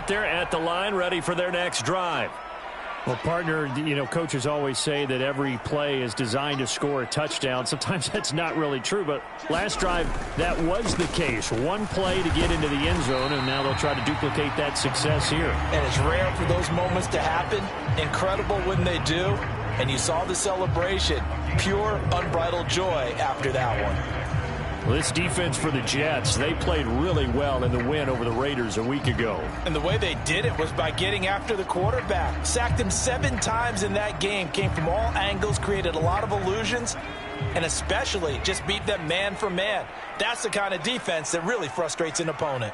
out there at the line, ready for their next drive. Well, partner, coaches always say that every play is designed to score a touchdown. Sometimes that's not really true, but last drive, that was the case. One play to get into the end zone, and now they'll try to duplicate that success here. And it's rare for those moments to happen. Incredible when they do. And you saw the celebration. Pure, unbridled joy after that one. Well, this defense for the Jets, they played really well in the win over the Raiders a week ago. And the way they did it was by getting after the quarterback. Sacked him 7 times in that game. Came from all angles, created a lot of illusions, and especially just beat them man for man. That's the kind of defense that really frustrates an opponent.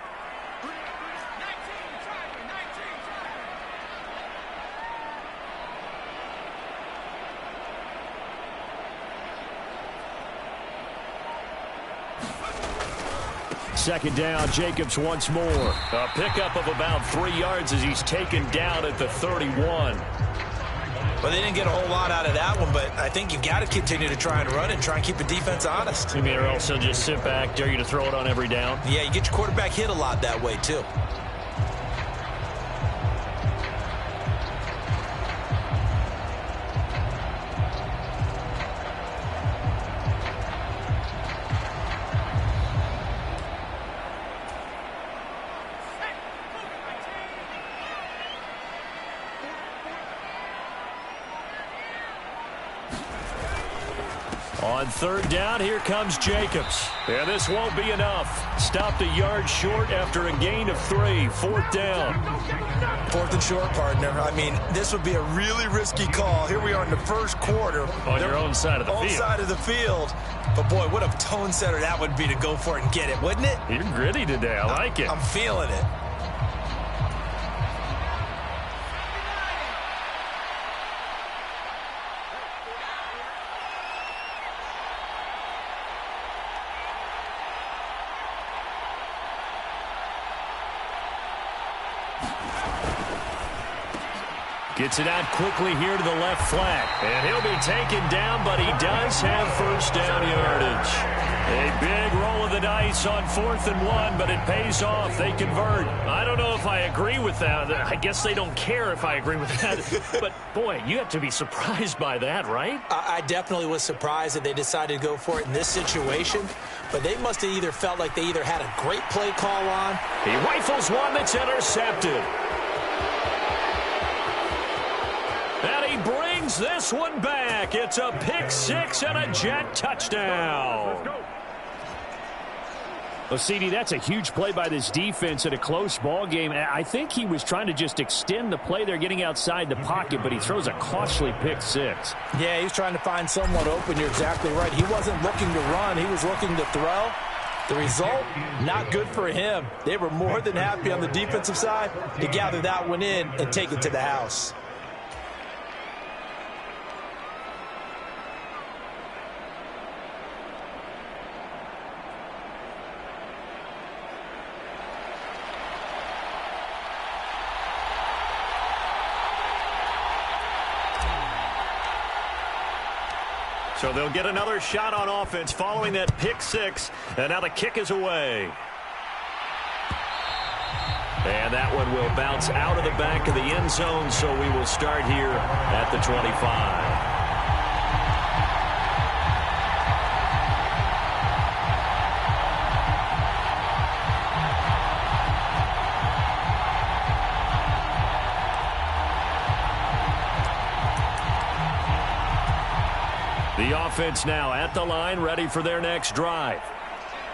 Second down, Jacobs once more. A pickup of about 3 yards as he's taken down at the 31. Well, they didn't get a whole lot out of that one, but I think you've got to continue to try and run and try and keep the defense honest. You mean, or else they'll just sit back, dare you to throw it on every down? Yeah, you get your quarterback hit a lot that way, too. On third down, here comes Jacobs. And this won't be enough. Stopped a yard short after a gain of 3. Fourth down. 4th and short, partner. I mean, this would be a really risky call. Here we are in the first quarter. On your own side of the field. Own side of the field. But, boy, what a tone setter that would be to go for it and get it, wouldn't it? You're gritty today. I like it. I'm feeling it. Gets it out quickly here to the left flat. And he'll be taken down, but he does have first down yardage. A big roll of the dice on 4th and 1, but it pays off. They convert. I don't know if I agree with that. I guess they don't care if I agree with that. But, boy, you have to be surprised by that, right? I definitely was surprised that they decided to go for it in this situation. But they must have either felt like they either had a great play call on. He rifles one that's intercepted. And he brings this one back. It's a pick 6 and a Jet touchdown. Well, CD, that's a huge play by this defense in a close ball game. I think he was trying to just extend the play there, getting outside the pocket, but he throws a costly pick 6. Yeah, he's trying to find someone open. You're exactly right. He wasn't looking to run. He was looking to throw. The result, not good for him. They were more than happy on the defensive side to gather that one in and take it to the house. So they'll get another shot on offense following that pick 6. And now the kick is away. And that one will bounce out of the back of the end zone, so we will start here at the 25. The offense now at the line, ready for their next drive.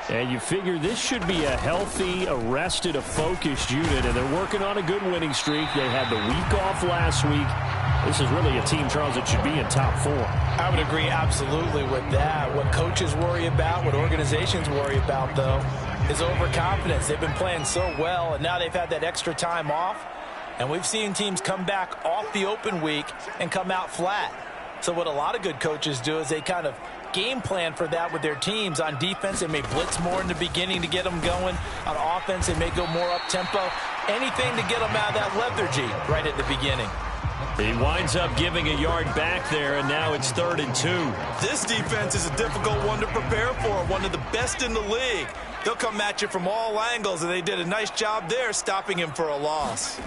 And you figure this should be a healthy, arrested, a focused unit, and they're working on a good winning streak. They had the week off last week. This is really a team, Charles, that should be in top 4. I would agree absolutely with that. What coaches worry about, what organizations worry about, though, is overconfidence. They've been playing so well, and now they've had that extra time off. And we've seen teams come back off the open week and come out flat. So what a lot of good coaches do is they kind of game plan for that with their teams. On defense, they may blitz more in the beginning to get them going. On offense, they may go more up-tempo. Anything to get them out of that lethargy right at the beginning. He winds up giving a yard back there, and now it's 3rd and 2. This defense is a difficult one to prepare for, one of the best in the league. They'll come at you from all angles, and they did a nice job there stopping him for a loss.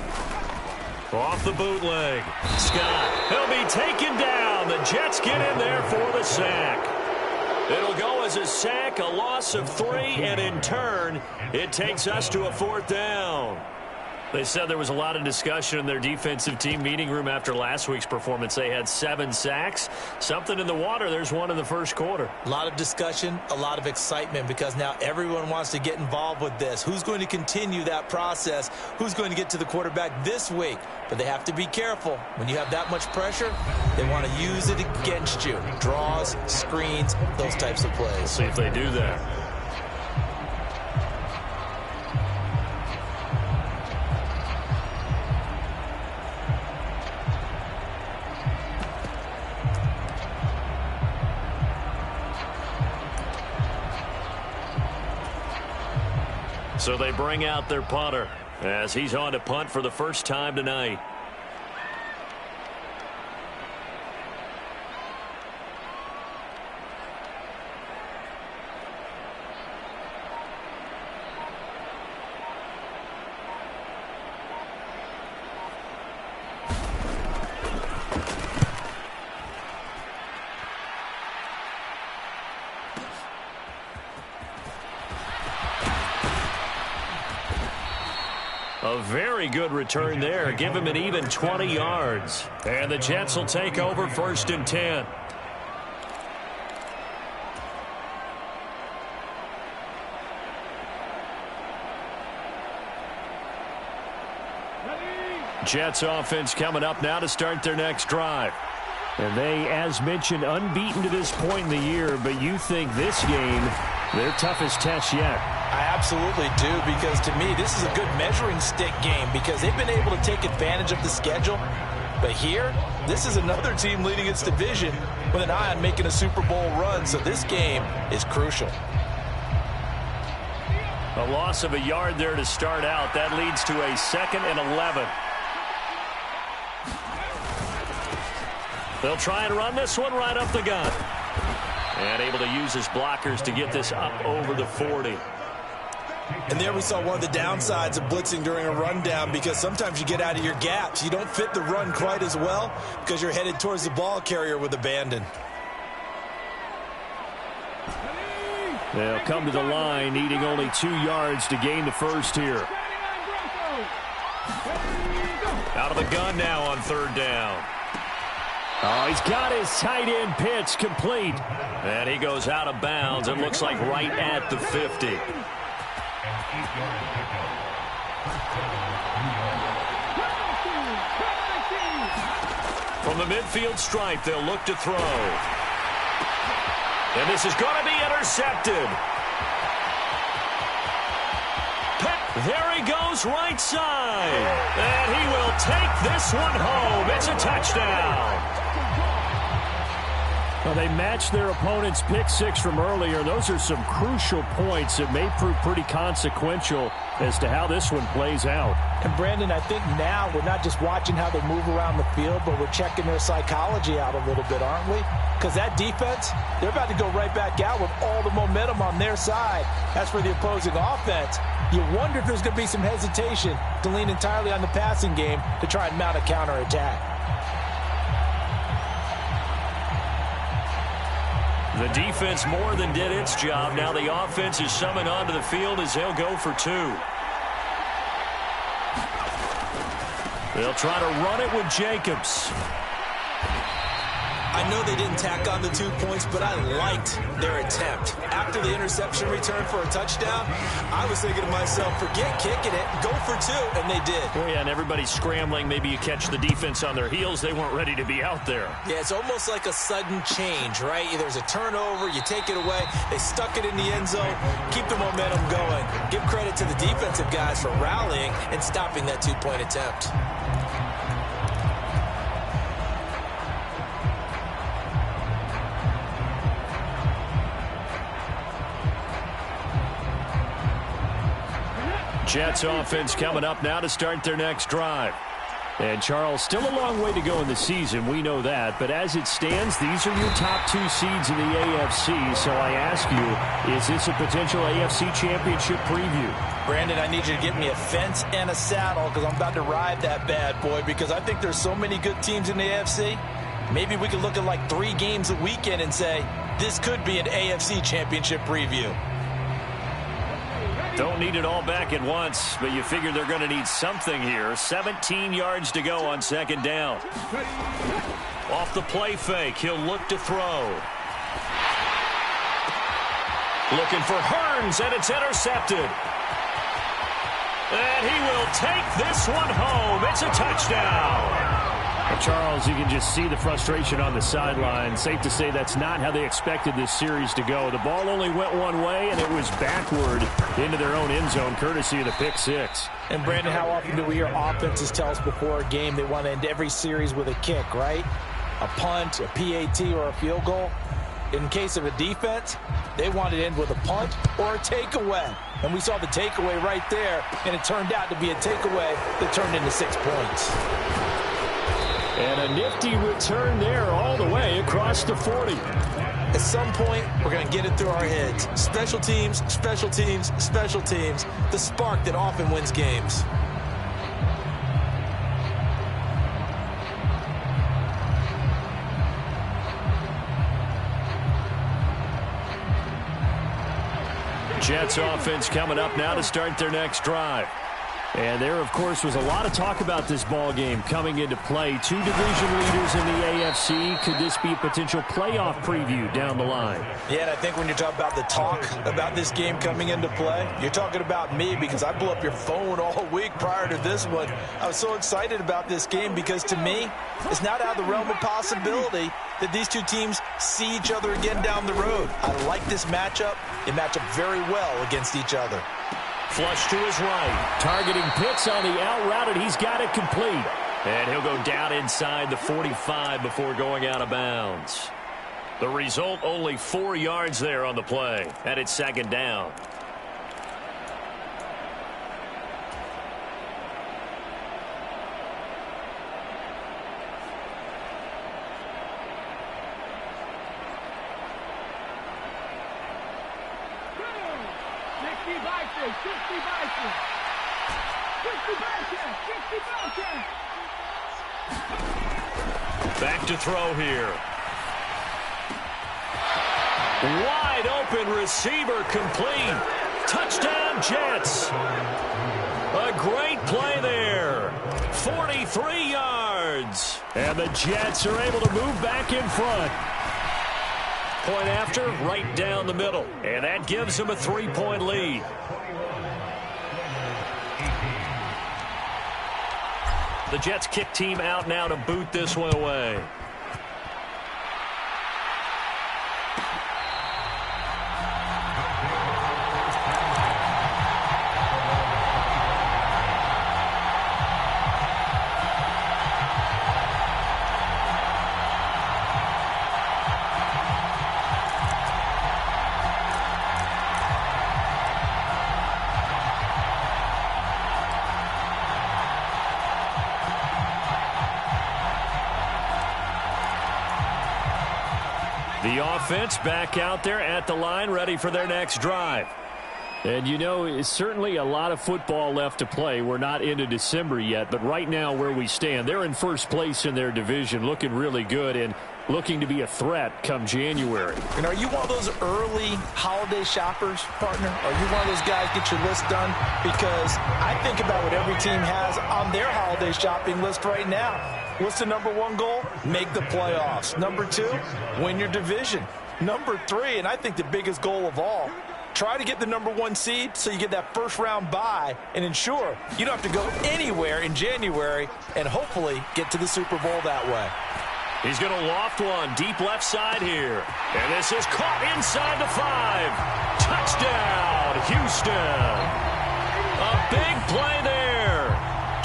Off the bootleg. Scott, he'll be taken down. The Jets get in there for the sack. It'll go as a sack, a loss of 3, and in turn, it takes us to a 4th down. They said there was a lot of discussion in their defensive team meeting room after last week's performance. They had 7 sacks. Something in the water. There's one in the first quarter. A lot of discussion, a lot of excitement, because now everyone wants to get involved with this. Who's going to continue that process? Who's going to get to the quarterback this week? But they have to be careful. When you have that much pressure, they want to use it against you. Draws, screens, those types of plays. We'll see if they do that. So they bring out their punter as he's on to punt for the first time tonight. A very good return there. Give him an even 20 yards. And the Jets will take over 1st and 10. Jets offense coming up now to start their next drive. And they, as mentioned, unbeaten to this point in the year, but you think this game, their toughest test yet. I absolutely do, because to me, this is a good measuring stick game because they've been able to take advantage of the schedule. But here, this is another team leading its division with an eye on making a Super Bowl run, so this game is crucial. A loss of a yard there to start out. That leads to a 2nd and 11. They'll try and run this one right up the gut. And able to use his blockers to get this up over the 40. And there we saw one of the downsides of blitzing during a rundown, because sometimes you get out of your gaps. You don't fit the run quite as well because you're headed towards the ball carrier with abandon. They'll come to the line needing only 2 yards to gain the first here. Out of the gun now on 3rd down. Oh, he's got his tight end pitch complete. And he goes out of bounds. It looks like right at the 50. From the midfield stripe, they'll look to throw. And this is going to be intercepted. There he goes right side. And he will take this one home. It's a touchdown. Well, they matched their opponent's pick 6 from earlier. Those are some crucial points that may prove pretty consequential as to how this one plays out. And, Brandon, I think now we're not just watching how they move around the field, but we're checking their psychology out a little bit, aren't we? Because that defense, they're about to go right back out with all the momentum on their side. As for the opposing offense, you wonder if there's going to be some hesitation to lean entirely on the passing game to try and mount a counterattack. The defense more than did its job. Now the offense is summoned onto the field as they'll go for 2. They'll try to run it with Jacobs. I know they didn't tack on the 2 points, but I liked their attempt. After the interception return for a touchdown, I was thinking to myself, forget kicking it, go for 2, and they did. Oh, yeah, and everybody's scrambling. Maybe you catch the defense on their heels. They weren't ready to be out there. Yeah, it's almost like a sudden change, right? There's a turnover, you take it away, they stuck it in the end zone, keep the momentum going. Give credit to the defensive guys for rallying and stopping that 2-point attempt. Jets offense coming up now to start their next drive. And, Charles, still a long way to go in the season. We know that. But as it stands, these are your top two seeds in the AFC. So I ask you, is this a potential AFC championship preview? Brandon, I need you to get me a fence and a saddle because I'm about to ride that bad boy because I think there's so many good teams in the AFC. Maybe we could look at like 3 games a weekend and say, this could be an AFC championship preview. Don't need it all back at once, but you figure they're going to need something here. 17 yards to go on second down. Off the play fake, he'll look to throw. Looking for Hearns, and it's intercepted. And he will take this one home. It's a touchdown. Charles, you can just see the frustration on the sideline. Safe to say that's not how they expected this series to go. The ball only went one way, and it was backward into their own end zone, courtesy of the pick six. And, Brandon, how often do we hear offenses tell us before a game they want to end every series with a kick, right? A punt, a PAT, or a field goal. In case of a defense, they want to end with a punt or a takeaway. And we saw the takeaway right there, and it turned out to be a takeaway that turned into 6 points. And a nifty return there all the way across the 40. At some point, we're going to get it through our heads. Special teams, special teams, special teams. The spark that often wins games. Jets offense coming up now to start their next drive. And there, of course, was a lot of talk about this ball game coming into play. 2 division leaders in the AFC. Could this be a potential playoff preview down the line? Yeah, and I think when you talk about the talk about this game coming into play, you're talking about me because I blew up your phone all week prior to this one. I was so excited about this game because, to me, it's not out of the realm of possibility that these two teams see each other again down the road. I like this matchup. They match up very well against each other. Flush to his right. Targeting Pitts on the out route, and he's got it complete. And he'll go down inside the 45 before going out of bounds. The result, only 4 yards there on the play. And it's second down. Back to throw here. Wide open receiver complete. Touchdown Jets. A great play there. 43 yards. And the Jets are able to move back in front. Point after, right down the middle. And that gives them a 3-point lead. The Jets kick team out now to boot this one away. The offense back out there at the line, ready for their next drive. And, you know, it's certainly a lot of football left to play. We're not into December yet, but right now where we stand, they're in first place in their division, looking really good and looking to be a threat come January. And are you one of those early holiday shoppers, partner? Are you one of those guys get your list done? Because I think about what every team has on their holiday shopping list right now. What's the number 1 goal? Make the playoffs. Number 2, win your division. Number 3, and I think the biggest goal of all, try to get the number 1 seed so you get that first round bye and ensure you don't have to go anywhere in January and hopefully get to the Super Bowl that way. He's going to loft one deep left side here. And this is caught inside the 5. Touchdown, Houston. A big play there.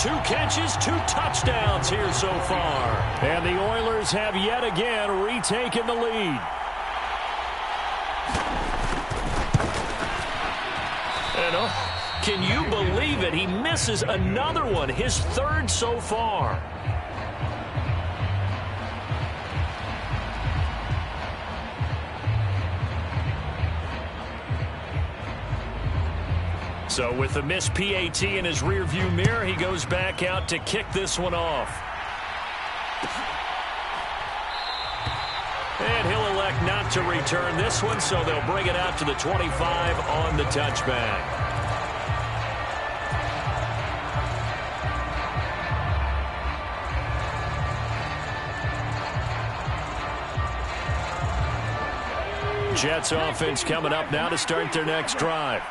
2 catches, 2 touchdowns here so far. And the Oilers have yet again retaken the lead. Can you believe it? He misses another one, his third so far. So with the missed PAT in his rearview mirror, he goes back out to kick this one off. And he'll elect not to return this one, so they'll bring it out to the 25 on the touchback. Jets offense coming up now to start their next drive.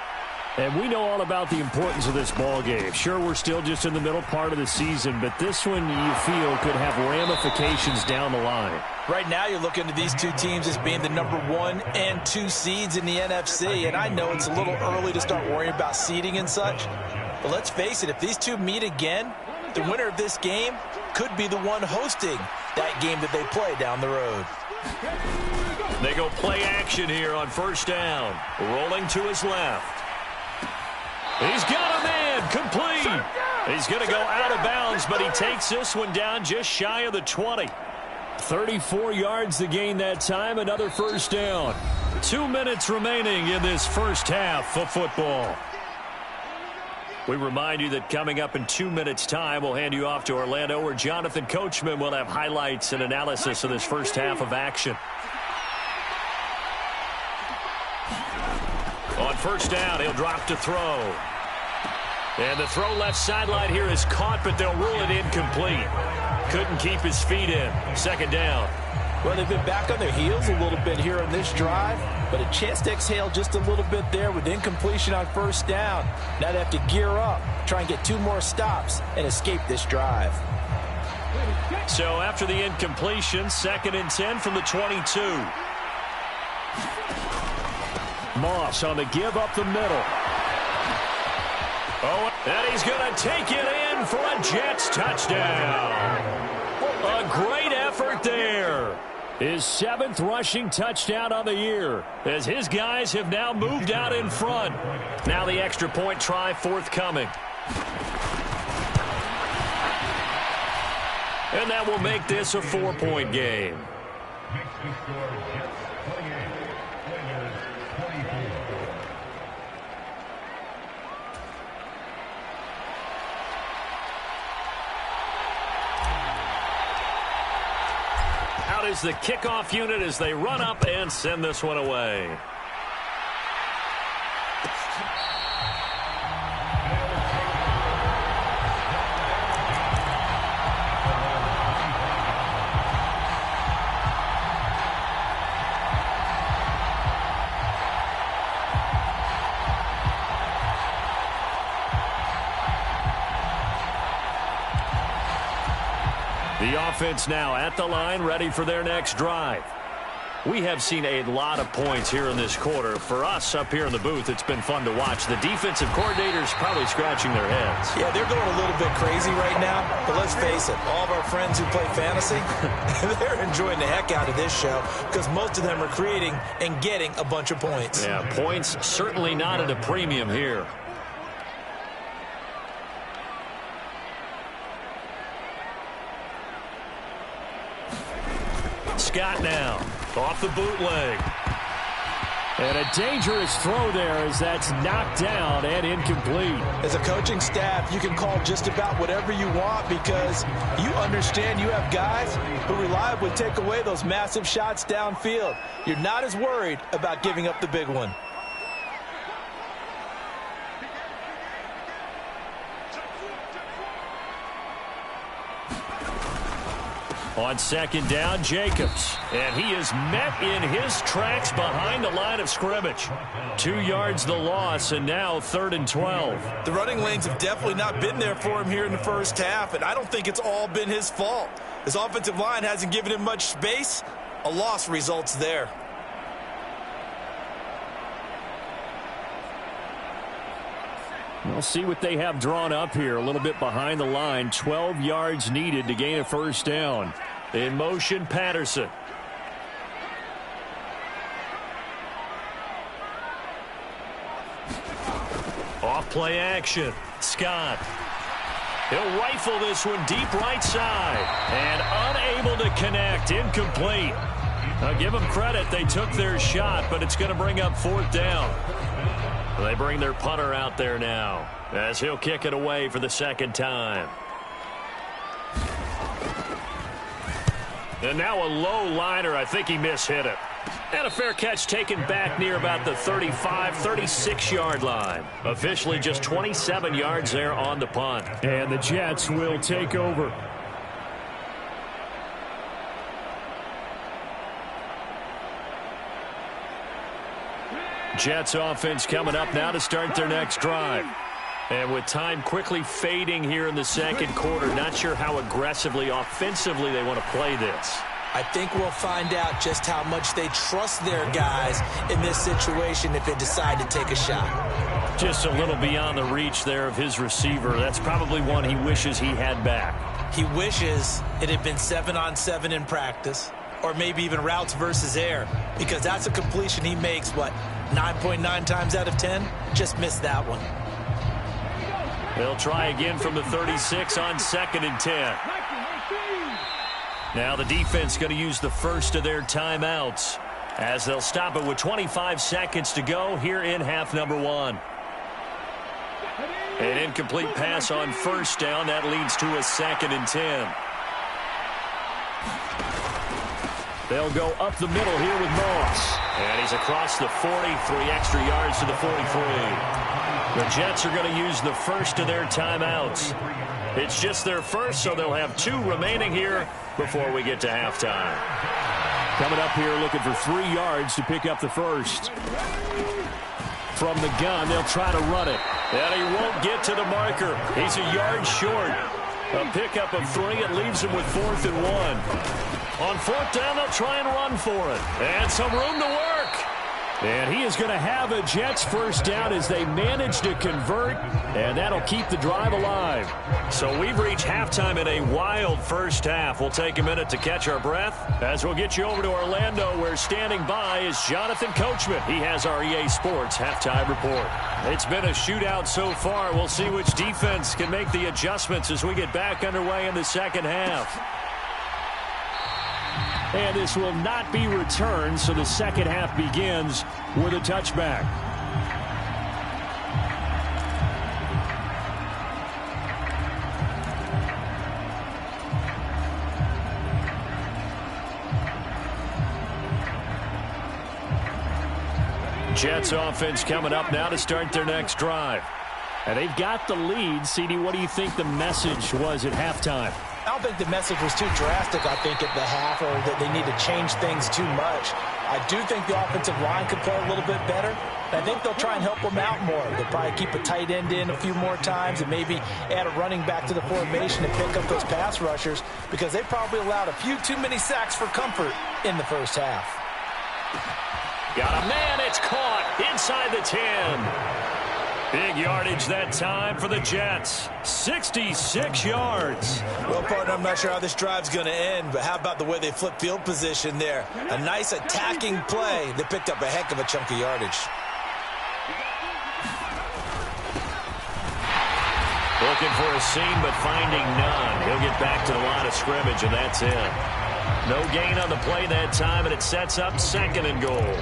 And we know all about the importance of this ball game. Sure, we're still just in the middle part of the season, but this one you feel could have ramifications down the line. Right now you're looking at these two teams as being the number 1 and 2 seeds in the NFC, and I know it's a little early to start worrying about seeding and such, but let's face it, if these two meet again, the winner of this game could be the one hosting that game that they play down the road. They go play action here on first down. Rolling to his left. He's got a man, complete. He's going to go out of bounds, but he takes this one down just shy of the 20. 34 yards to gain that time, another first down. 2 minutes remaining in this first half of football. We remind you that coming up in 2 minutes' time, we'll hand you off to Orlando, where Jonathan Coachman will have highlights and analysis of this first half of action. On first down, he'll drop to throw. And the throw left sideline here is caught, but they'll rule it incomplete. Couldn't keep his feet in. Second down. Well, they've been back on their heels a little bit here on this drive, but a chance to exhale just a little bit there with incompletion on first down. Now they have to gear up, try and get 2 more stops, and escape this drive. So after the incompletion, 2nd and 10 from the 22. Moss on the give up the middle. Oh, and he's going to take it in for a Jets touchdown. A great effort there. His 7th rushing touchdown on the year, as his guys have now moved out in front. Now the extra point try forthcoming. And that will make this a 4-point game. Out is the kickoff unit as they run up and send this one away. The offense now at the line, ready for their next drive. We have seen a lot of points here in this quarter. For us up here in the booth, it's been fun to watch. The defensive coordinators probably scratching their heads. Yeah, they're going a little bit crazy right now, but let's face it, all of our friends who play fantasy, they're enjoying the heck out of this show because most of them are creating and getting a bunch of points. Yeah, points certainly not at a premium here. Scott now, off the bootleg. And a dangerous throw there as that's knocked down and incomplete. As a coaching staff, you can call just about whatever you want because you understand you have guys who reliably take away those massive shots downfield. You're not as worried about giving up the big one. On second down, Jacobs. And he is met in his tracks behind the line of scrimmage. 2 yards the loss, and now 3rd and 12. The running lanes have definitely not been there for him here in the first half, and I don't think it's all been his fault. His offensive line hasn't given him much space. A loss results there. We'll see what they have drawn up here. A little bit behind the line. 12 yards needed to gain a first down. In motion, Patterson. Off play action. Scott. He'll rifle this one deep right side. And unable to connect. Incomplete. I'll give them credit. They took their shot, but it's going to bring up 4th down. They bring their punter out there now as he'll kick it away for the 2nd time. And now a low liner. I think he mishit it. And a fair catch taken back near about the 35, 36-yard line. Officially just 27 yards there on the punt. And the Jets will take over. Jets offense coming up now to start their next drive. And with time quickly fading here in the 2nd quarter, not sure how aggressively, offensively they want to play this. I think we'll find out just how much they trust their guys in this situation if they decide to take a shot. Just a little beyond the reach there of his receiver. That's probably one he wishes he had back. He wishes it had been 7-on-7 in practice, or maybe even routes versus air, because that's a completion he makes, what, 9.9 times out of 10? Just missed that one. They'll try again from the 36 on 2nd and 10. Now the defense going to use the first of their timeouts as they'll stop it with 25 seconds to go here in half number 1. An incomplete pass on 1st down. That leads to a 2nd and 10. They'll go up the middle here with Moss. And he's across the 40, 3 extra yards to the 43. The Jets are going to use the first of their timeouts. It's just their first, so they'll have 2 remaining here before we get to halftime. Coming up here looking for 3 yards to pick up the first. From the gun, they'll try to run it. And he won't get to the marker. He's a yard short. A pickup of 3. It leaves him with 4th and 1. On 4th down, they'll try and run for it. And some room to work. And he is going to have a Jets first down as they manage to convert, and that'll keep the drive alive. So we've reached halftime in a wild first half. We'll take a minute to catch our breath as we'll get you over to Orlando, where standing by is Jonathan Coachman. He has our EA Sports halftime report. It's been a shootout so far. We'll see which defense can make the adjustments as we get back underway in the 2nd half. And this will not be returned, so the 2nd half begins with a touchback. Jets offense coming up now to start their next drive. And they've got the lead. CD, what do you think the message was at halftime? I don't think the message was too drastic, I think, at the half, or that they need to change things too much. I do think the offensive line could play a little bit better. I think they'll try and help them out more. They'll probably keep a tight end in a few more times and maybe add a running back to the formation to pick up those pass rushers, because they probably allowed a few too many sacks for comfort in the first half. Got a man. It's caught inside the 10. Big yardage that time for the Jets. 66 yards. Well, partner, I'm not sure how this drive's going to end, but how about the way they flip field position there? A nice attacking play. They picked up a heck of a chunk of yardage. Looking for a seam, but finding none. He'll get back to the line of scrimmage, and that's it. No gain on the play that time, and it sets up 2nd and goal.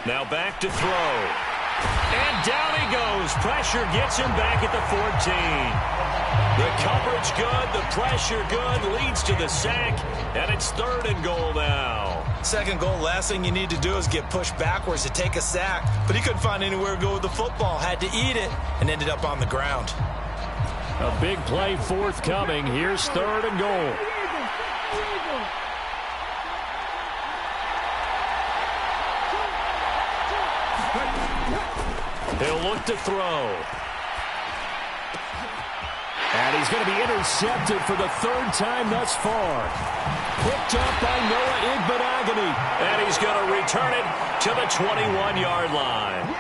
Now back to throw. And down he goes. Pressure gets him back at the 14. The coverage good, the pressure good, leads to the sack, and it's 3rd and goal now. 2nd goal, last thing you need to do is get pushed backwards to take a sack, but he couldn't find anywhere to go with the football, had to eat it, and ended up on the ground. A big play forthcoming. Here's 3rd and goal. He'll look to throw. And he's going to be intercepted for the 3rd time thus far. Picked up by Noah Igbenogany. And he's going to return it to the 21-yard line.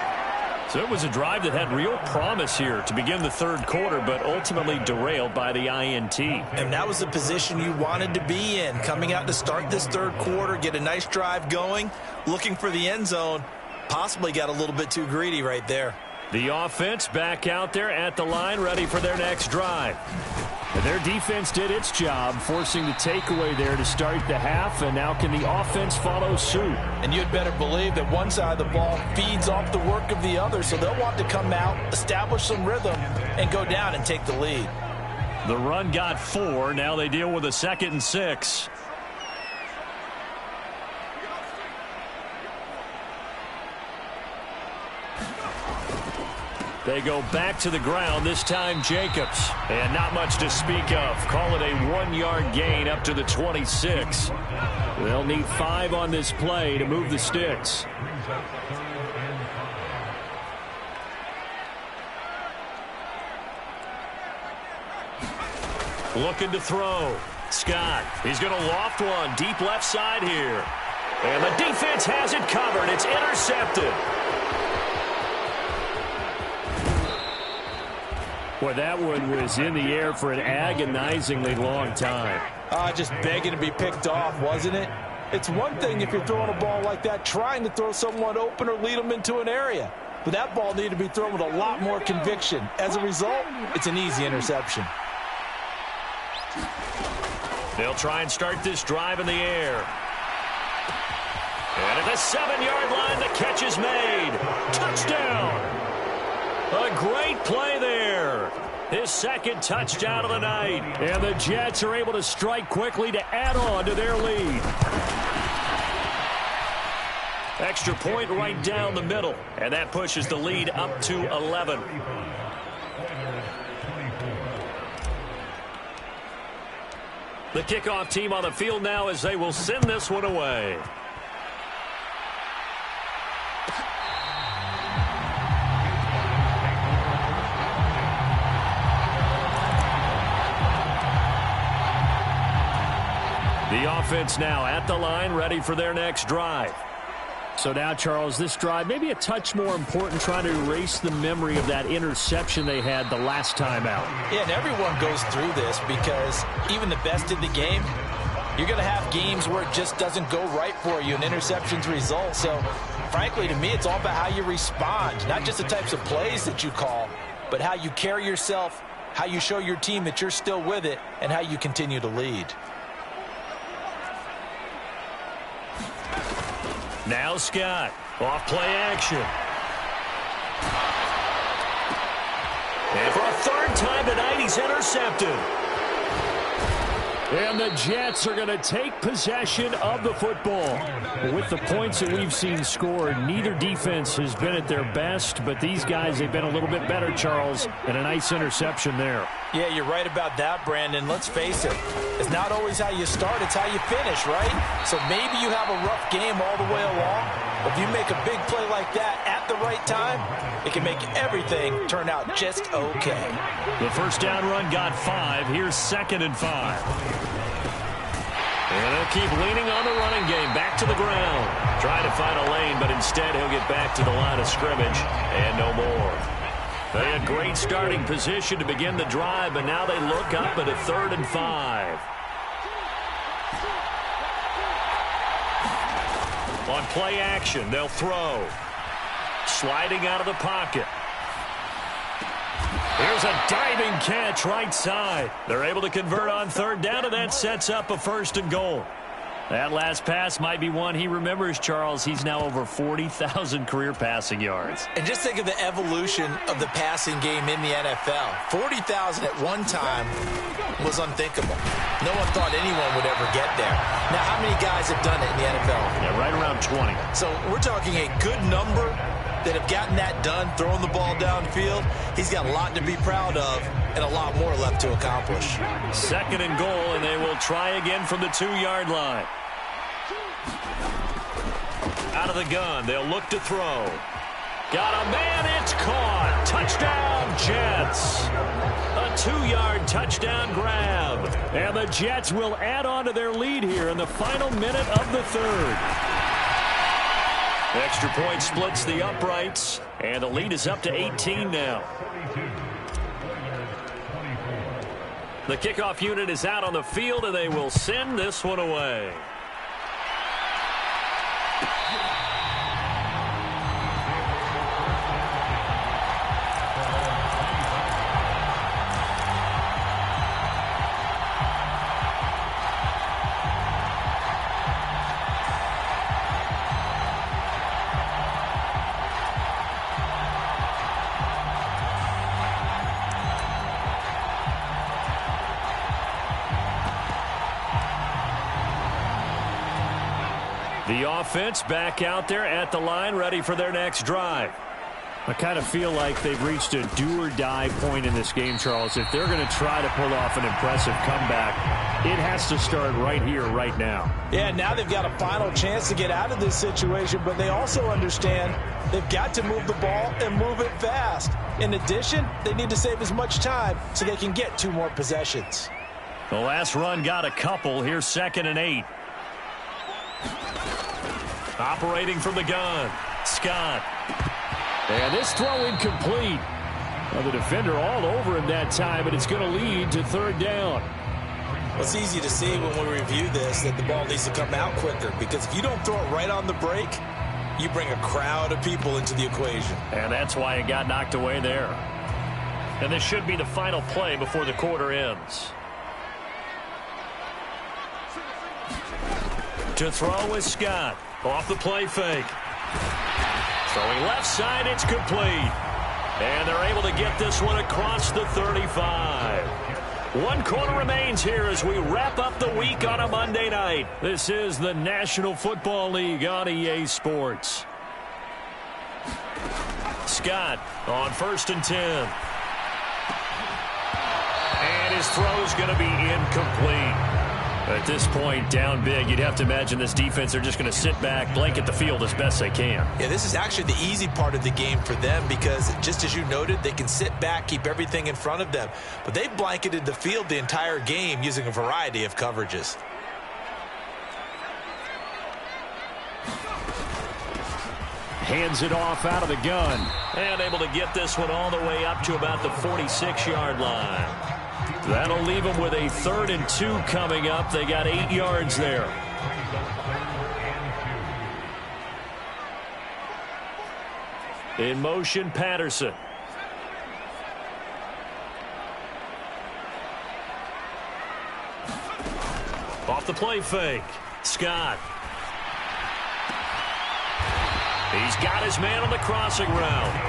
So it was a drive that had real promise here to begin the third quarter, but ultimately derailed by the INT. And that was the position you wanted to be in, coming out to start this third quarter, get a nice drive going, looking for the end zone. Possibly got a little bit too greedy right there. The offense back out there at the line, ready for their next drive. And their defense did its job, forcing the takeaway there to start the half, and now can the offense follow suit? And you'd better believe that one side of the ball feeds off the work of the other, so they'll want to come out, establish some rhythm, and go down and take the lead. The run got 4. Now they deal with a 2nd and 6. They go back to the ground, this time Jacobs. And not much to speak of. Call it a 1-yard gain up to the 26. They'll need 5 on this play to move the sticks. Looking to throw. Scott, he's going to loft one deep left side here. And the defense has it covered. It's intercepted. Boy, that one was in the air for an agonizingly long time. Just begging to be picked off, wasn't it? It's one thing if you're throwing a ball like that, trying to throw someone open or lead them into an area. But that ball needed to be thrown with a lot more conviction. As a result, it's an easy interception. They'll try and start this drive in the air. And at the 7-yard line, the catch is made. Touchdown! A great play there. His 2nd touchdown of the night. And the Jets are able to strike quickly to add on to their lead. Extra point right down the middle. And that pushes the lead up to 11. The kickoff team on the field now as they will send this one away. The offense now at the line, ready for their next drive. So now, Charles, this drive maybe a touch more important, trying to erase the memory of that interception they had the last time out. Yeah, and everyone goes through this because even the best in the game, you're going to have games where it just doesn't go right for you and interceptions result. So, frankly, to me, it's all about how you respond, not just the types of plays that you call, but how you carry yourself, how you show your team that you're still with it, and how you continue to lead. Now Scott, off play action. And for a 3rd time tonight, he's intercepted. And the Jets are going to take possession of the football. With the points that we've seen scored, neither defense has been at their best, but these guys, they've been a little bit better, Charles, and a nice interception there. Yeah, you're right about that, Brandon. Let's face it. It's not always how you start, it's how you finish, right? So maybe you have a rough game all the way along, but if you make a big play like that at the right time, it can make everything turn out just okay. The first down run got 5. Here's 2nd and 5. And they'll keep leaning on the running game. Back to the ground. Trying to find a lane, but instead he'll get back to the line of scrimmage. And no more. They had great starting position to begin the drive, but now they look up at a 3rd and 5. On play action, they'll throw. Sliding out of the pocket. Here's a diving catch right side. They're able to convert on 3rd down, and that sets up a 1st and goal. That last pass might be one he remembers, Charles. He's now over 40,000 career passing yards. And just think of the evolution of the passing game in the NFL. 40,000 at one time was unthinkable. No one thought anyone would ever get there. Now, how many guys have done it in the NFL? Yeah, right around 20. So we're talking a good number that have gotten that done, throwing the ball downfield. He's got a lot to be proud of and a lot more left to accomplish. 2nd and goal, and they will try again from the 2-yard line. Out of the gun, they'll look to throw. Got a man, it's caught. Touchdown, Jets. A 2-yard touchdown grab. And the Jets will add on to their lead here in the final minute of the 3rd. Extra point splits the uprights, and the lead is up to 18 now. The kickoff unit is out on the field, and they will send this one away. The offense back out there at the line, ready for their next drive. I kind of feel like they've reached a do-or-die point in this game, Charles. If they're going to try to pull off an impressive comeback, it has to start right here, right now. Yeah, now they've got a final chance to get out of this situation, but they also understand they've got to move the ball and move it fast. In addition, they need to save as much time so they can get 2 more possessions. The last run got a couple. Here's 2nd and 8. Operating from the gun, Scott. And this throw incomplete. Well, the defender all over him that time, but it's going to lead to 3rd down. Well, it's easy to see when we review this that the ball needs to come out quicker, because if you don't throw it right on the break, you bring a crowd of people into the equation. And that's why it got knocked away there. And this should be the final play before the quarter ends. To throw is Scott. Off the play fake. Throwing left side, it's complete. And they're able to get this one across the 35. 1 quarter remains here as we wrap up the week on a Monday night. This is the National Football League on EA Sports. Scott on 1st and 10. And his throw is going to be incomplete. At this point, down big, you'd have to imagine this defense, they're just going to sit back, blanket the field as best they can. Yeah, this is actually the easy part of the game for them because, just as you noted, they can sit back, keep everything in front of them. But they've blanketed the field the entire game using a variety of coverages. Hands it off out of the gun. And able to get this one all the way up to about the 46-yard line. That'll leave them with a 3rd and 2 coming up. They got 8 yards there. In motion, Patterson. Off the play fake, Scott. He's got his man on the crossing route.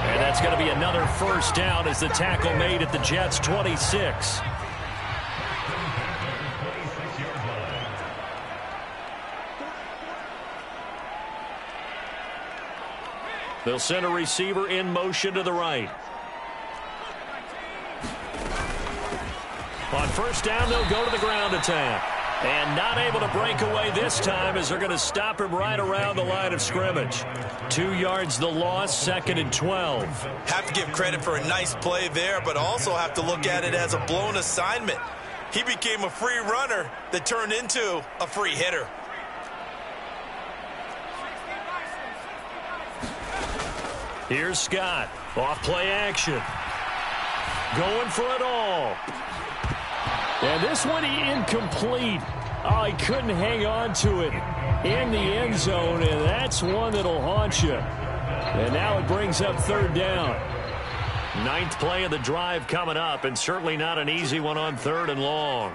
And that's going to be another 1st down as the tackle made at the Jets' 26. They'll send a receiver in motion to the right. On 1st down, they'll go to the ground attack. And not able to break away this time as they're going to stop him right around the line of scrimmage. 2 yards the loss, 2nd and 12. Have to give credit for a nice play there, but also have to look at it as a blown assignment. He became a free runner that turned into a free hitter. Here's Scott. Off play action. Going for it all. And this one incomplete. Oh, he couldn't hang on to it in the end zone, and that's one that'll haunt you. And now it brings up 3rd down. 9th play of the drive coming up, and certainly not an easy one on 3rd and long.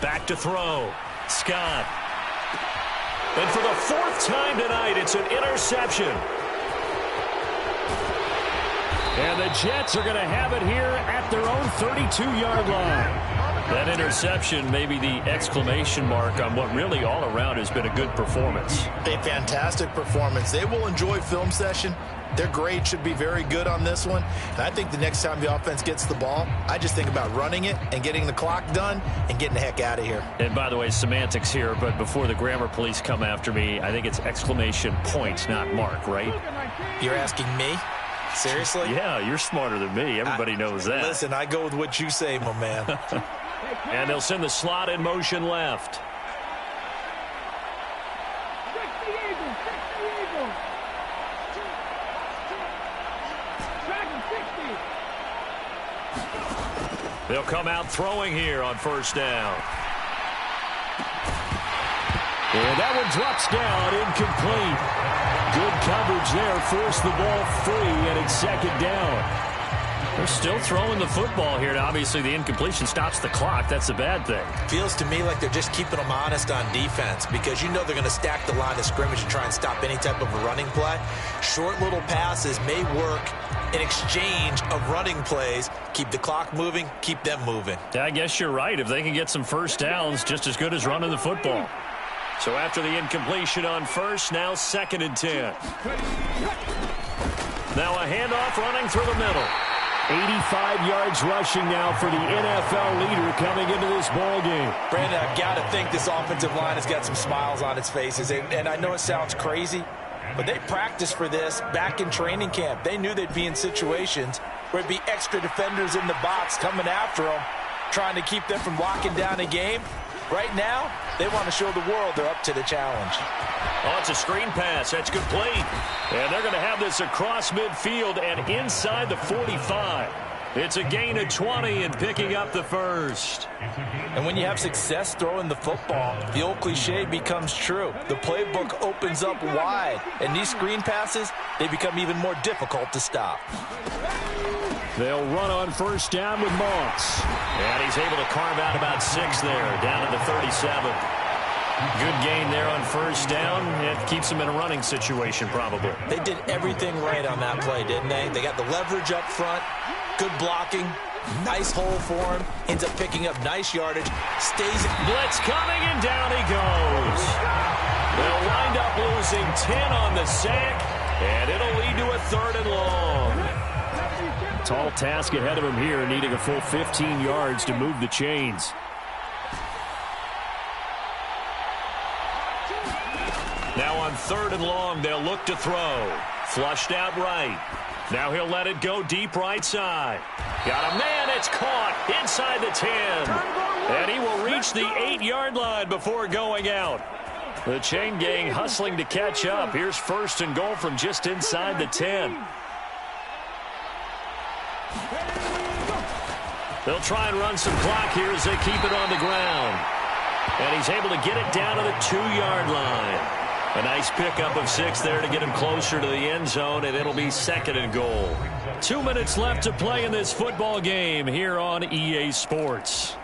Back to throw. Scott. And for the 4th time tonight, it's an interception. And the Jets are going to have it here at their own 32-yard line. That interception may be the exclamation mark on what really all around has been a good performance. A fantastic performance. They will enjoy film session. Their grade should be very good on this one. And I think the next time the offense gets the ball, I just think about running it and getting the clock done and getting the heck out of here. And by the way, semantics here, but before the grammar police come after me, I think it's exclamation point, not mark, right? You're asking me? Seriously? Yeah, you're smarter than me. Everybody knows that. Listen, I go with what you say, my man. And they'll send the slot in motion left. They'll come out throwing here on first down. And that one drops down, incomplete. Good coverage there, forced the ball free, and it's second down. They're still throwing the football here. Obviously, the incompletion stops the clock. That's a bad thing. Feels to me like they're just keeping them honest on defense because you know they're going to stack the line of scrimmage and try and stop any type of a running play. Short little passes may work in exchange of running plays. Keep the clock moving, keep them moving. Yeah, I guess you're right. If they can get some first downs, just as good as running the football. So after the incompletion on first, now 2nd and 10. Now a handoff running through the middle. 85 yards rushing now for the NFL leader coming into this ball game. Brandon, I've got to think this offensive line has got some smiles on its faces. And I know it sounds crazy, but they practiced for this back in training camp. They knew they'd be in situations where it'd be extra defenders in the box coming after them, trying to keep them from locking down a game. Right now, they want to show the world they're up to the challenge. Oh, it's a screen pass. That's complete. And they're going to have this across midfield and inside the 45. It's a gain of 20 and picking up the first. And when you have success throwing the football, the old cliche becomes true. The playbook opens up wide. And these screen passes, they become even more difficult to stop. They'll run on first down with Moss. And he's able to carve out about 6 there, down to the 37. Good gain there on first down. It keeps them in a running situation, probably. They did everything right on that play, didn't they? They got the leverage up front, good blocking, nice hole for him, ends up picking up nice yardage, stays. Blitz coming, and down he goes. They'll wind up losing 10 on the sack, and it'll lead to a 3rd and long. Tall task ahead of him here, needing a full 15 yards to move the chains. Now on 3rd and long, they'll look to throw. Flushed out right. Now he'll let it go deep right side. Got a man, it's caught inside the 10. And he will reach the 8-yard line before going out. The chain gang hustling to catch up. Here's 1st and goal from just inside the 10. They'll try and run some clock here as they keep it on the ground. And he's able to get it down to the 2-yard line. A nice pickup of 6 there to get him closer to the end zone, and it'll be 2nd and goal. 2 minutes left to play in this football game here on EA Sports.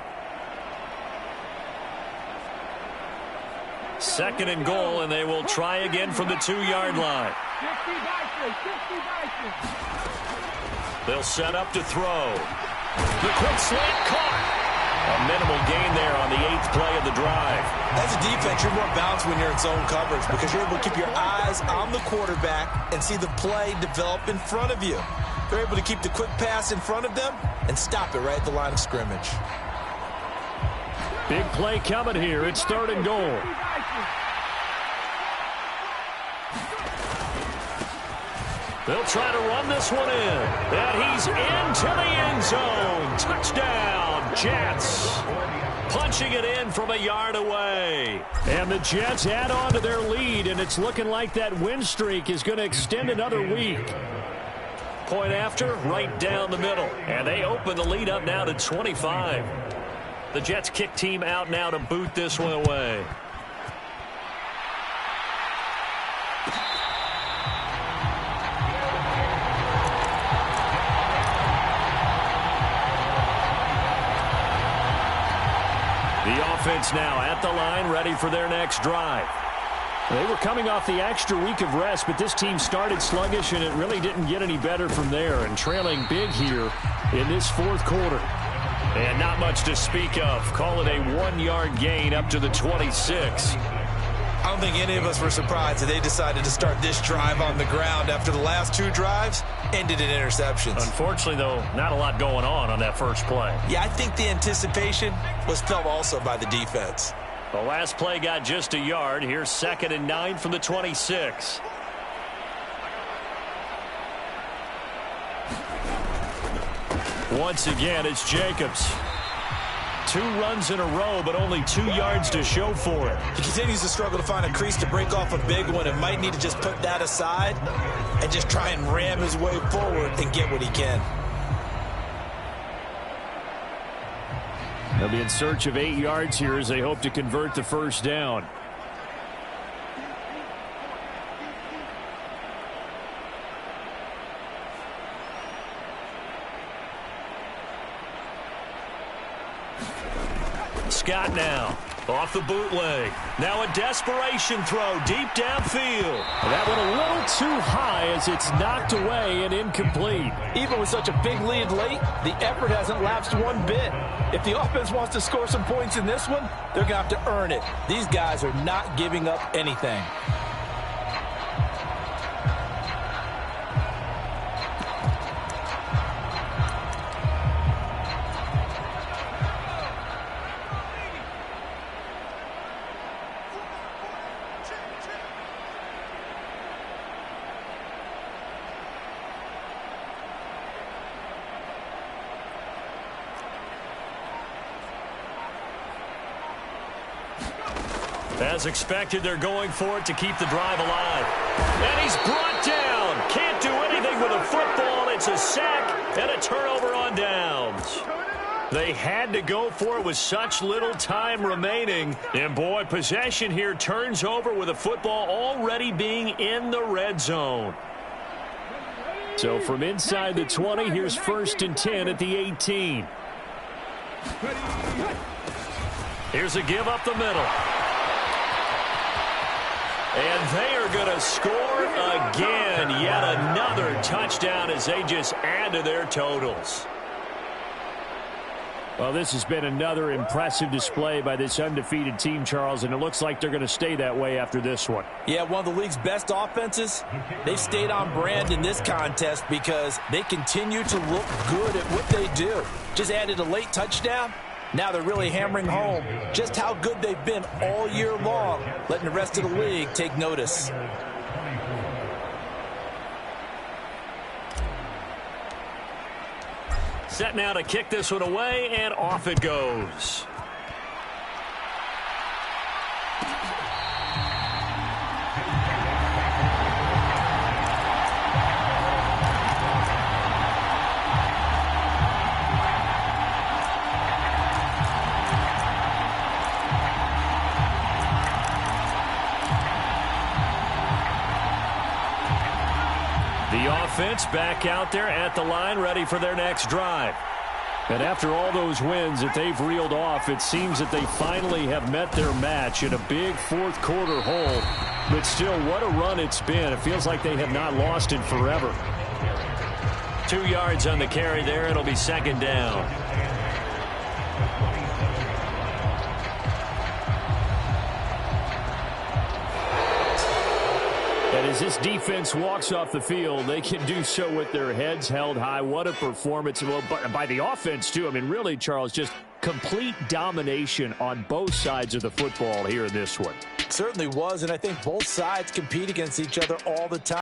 2nd and goal, and they will try again from the 2-yard line. They'll set up to throw. The quick slant caught. A minimal gain there on the 8th play of the drive. As a defense, you're more balanced when you're in zone coverage because you're able to keep your eyes on the quarterback and see the play develop in front of you. They're able to keep the quick pass in front of them and stop it right at the line of scrimmage. Big play coming here. It's 3rd and goal. They'll try to run this one in. And he's into the end zone. Touchdown, Jets. Punching it in from a yard away. And the Jets add on to their lead, and it's looking like that win streak is going to extend another week. Point after, right down the middle. And they open the lead up now to 25. The Jets kick team out now to boot this one away. The offense now at the line, ready for their next drive. They were coming off the extra week of rest, but this team started sluggish, and it really didn't get any better from there, and trailing big here in this 4th quarter. And not much to speak of. Call it a 1-yard gain up to the 26. I don't think any of us were surprised that they decided to start this drive on the ground after the last 2 drives ended in interceptions. Unfortunately, though, not a lot going on that first play. Yeah, I think the anticipation was felt also by the defense. The last play got just a yard. Here's 2nd and 9 from the 26. Once again, it's Jacobs. 2 runs in a row, but only 2 yards to show for it. He continues to struggle to find a crease to break off a big one and might need to just put that aside and just try and ram his way forward and get what he can. They'll be in search of 8 yards here as they hope to convert the first down. Scott now off the bootleg. Now a desperation throw deep downfield. That one a little too high as it's knocked away and incomplete. Even with such a big lead late, the effort hasn't lapsed one bit. If the offense wants to score some points in this one, they're going to have to earn it. These guys are not giving up anything. As expected, they're going for it to keep the drive alive. And he's brought down. Can't do anything with a football. It's a sack and a turnover on downs. They had to go for it with such little time remaining. And, boy, possession here turns over with a football already being in the red zone. So from inside the 20, here's 1st and 10 at the 18. Here's a give up the middle. And they are going to score again. Yet another touchdown as they just add to their totals. Well, this has been another impressive display by this undefeated team, Charles, and it looks like they're going to stay that way after this one. Yeah, one of the league's best offenses. They've stayed on brand in this contest because they continue to look good at what they do. Just added a late touchdown. Now they're really hammering home just how good they've been all year long, letting the rest of the league take notice. Set now to kick this one away, and off it goes. The offense back out there at the line, ready for their next drive. And after all those wins that they've reeled off, it seems that they finally have met their match in a big fourth quarter hold. But still, what a run it's been. It feels like they have not lost it forever. 2 yards on the carry there. It'll be 2nd down. And as this defense walks off the field, they can do so with their heads held high. What a performance by the offense, too. I mean, really, Charles, just complete domination on both sides of the football here in this one. Certainly was, and I think both sides compete against each other all the time.